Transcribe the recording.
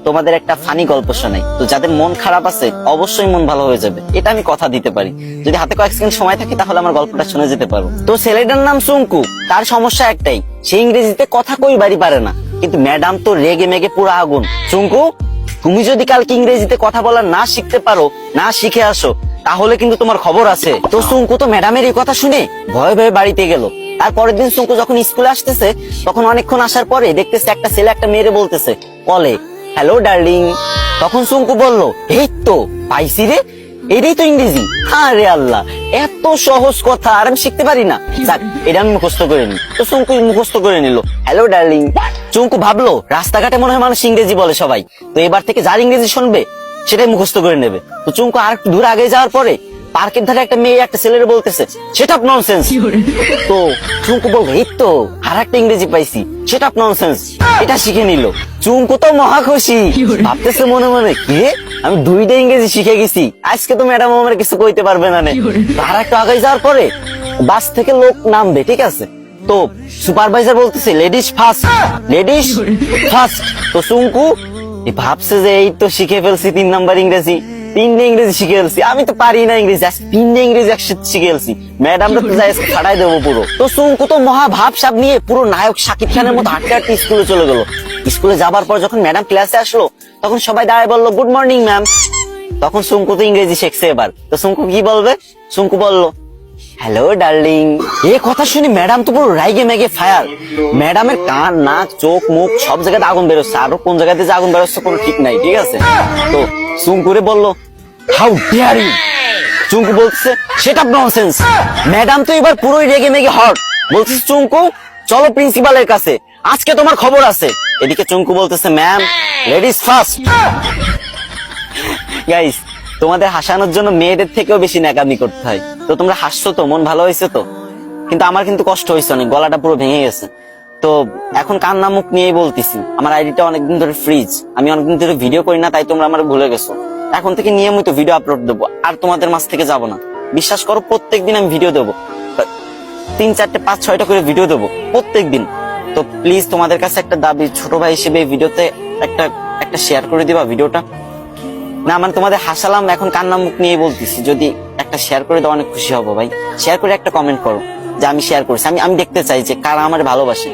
তোমাদের একটা ফানি গল্প শোনাই। তো যাদের মন খারাপ আছে অবশ্যই মন ভালো হয়ে যাবে, এটা আমি কথা দিতে পারি। যদি হাতে কয়েক সেকেন্ড সময় থাকে তাহলে আমার গল্পটা শুনে যেতে পারো। তো ছেলেটার নাম চুঙ্কু, তার সমস্যা একটাই, সে ইংরেজিতে কথা কইবারই পারে না। কিন্তু ম্যাডাম তো রেগে মেগে পুরো আগুন। চুঙ্কু, তুমি যদি কালকে ইংরেজিতে কথা বলা না শিখতে পারো, না শিখে আসো, তাহলে কিন্তু তোমার খবর আছে। তো চুঙ্কু তো ম্যাডামের এই কথা শুনে ভয়ে ভয়ে বাড়িতে গেল। আর পরের দিন চুঙ্কু যখন স্কুলে আসতেছে, তখন অনেকক্ষণ আসার পরে দেখতেছে একটা ছেলে একটা মেয়েরে বলতেছে কলে, হ্যালো ডার্লিং। তখন চুঙ্কু বলল, এই তো পাইছি রে, এটাই তো ইংরেজি। আরে আল্লাহ, এত সহজ কথা আর আমি শিখতে পারি না। যাক, এটা আমি মুখস্থ করে নি। তো চুঙ্কু মুখস্থ করে নিল, হ্যালো ডার্লিং। চুঙ্কু ভাবলো রাস্তাঘাটে মনে হয় মানুষ ইংরেজি বলে সবাই, তো এবার থেকে যার ইংরেজি শুনবে সেটাই মুখস্থ করে নেবে। তো চুঙ্কু আর একটু দূর আগে যাওয়ার পরে পার্কের ধারে একটা মেয়ে একটা ছেলের বলতেছে, সেট আপ ননসেন্স। তো চুঙ্কু বলবে, এই তো আর একটা ইংরেজি পাইছি, সেট আপ ননসেন্স। এটা শিখে নিল। চুঙ্কু তো মহা খুশি, ভাবতেছে মনে মনে, কি আমি 2টা ইংরেজি শিখে গেছি, আজকে তো ম্যাডাম আমার কিছু কইতে পারবে না। আর একটু আগে যাওয়ার পরে বাস থেকে লোক নামবে, ঠিক আছে, তো সুপারভাইজার বলতেছে লেডিস ফার্স্ট, লেডিস ফার্স্ট। তো চুঙ্কু ভাবছে যে এই তো শিখে ফেলছি 3 নাম্বার ইংরেজি, 3টে ইংরেজি শিখে ফেলছি, আমি তো পারি না ইংরেজি, 3টে ইংরেজি একসাথে শিখে ফেলছি, ম্যাডামরা তো যাই ফাটাই দেবো পুরো। তো চুঙ্কু তো মহা ভাবসাব নিয়ে পুরো নায়ক শাকিব খানের মতো হাঁটতে হাঁটতে স্কুলে চলে গেল। স্কুলে যাবার পর যখন ম্যাডাম ক্লাসে আসলো, তখন সবাই দাঁড়ায় বললো, গুড মর্নিং ম্যাম। তখন চুঙ্কু তো ইংরেজি শিখছে এবার। তো চুঙ্কু কি বলবে? চুঙ্কু বললো, হ্যালো ডার্লিং। এই কথা শুনে ম্যাডাম তো পুরো রাইগে মেগে ফায়ার। ম্যাডামের কান, নাক, চোখ, মুখ সব জায়গাতে আগুন বেরোচ্ছে, আরো কোন জায়গাতে যে আগুন বেরোচ্ছে কোনো ঠিক নাই, ঠিক আছে। তো চুঙ্কুরে বললো, হাউ ডেয়ার ইউ। চুঙ্কু বলছে, সেট আপ ননসেন্স। ম্যাডাম তো এবার পুরোই রেগে মেগে হট, বলছে, চুঙ্কু চলো প্রিন্সিপালের কাছে, আজকে তোমার খবর আছে। এদিকে চুঙ্কু বলতেছে, ম্যাম লেডিস ফার্স্ট। গাইস, তোমাদের হাসানোর জন্য মেয়েদের থেকেও বেশি ন্যাকামি করতে হয়। তো তোমরা হাসছো তো, মন ভালো হয়েছে তো, কিন্তু আমার কিন্তু কষ্ট হয়েছে অনেক, গলাটা পুরো ভেঙে গেছে। তো এখন কান্না মুখ নিয়েই বলতেছি, আমার আইডিটা অনেকদিন ধরে ফ্রিজ, আমি অনেকদিন ধরে ভিডিও করি না, তাই তোমরা আমার ভুলে গেছো। এখন থেকে নিয়মিত ভিডিও আপলোড দেবো, আর তোমাদের মাঝ থেকে যাবো না। বিশ্বাস করো, প্রত্যেকদিন আমি ভিডিও দেবো, 3, 4, 5, 6টা করে ভিডিও দেবো প্রত্যেকদিন। তো প্লিজ তোমাদের কাছে একটা দাবি, ছোট ভাই হিসেবে এই ভিডিওতে একটা শেয়ার করে দিবা ভিডিওটা। না মানে তোমাদের হাসালাম, এখন কান্না মুখ নিয়ে বলতেছি, যদি একটা শেয়ার করে দাও অনেক খুশি হবো ভাই। শেয়ার করে একটা কমেন্ট করো যে আমি শেয়ার করেছি, আমি দেখতে চাই যে কারা আমার ভালোবাসে।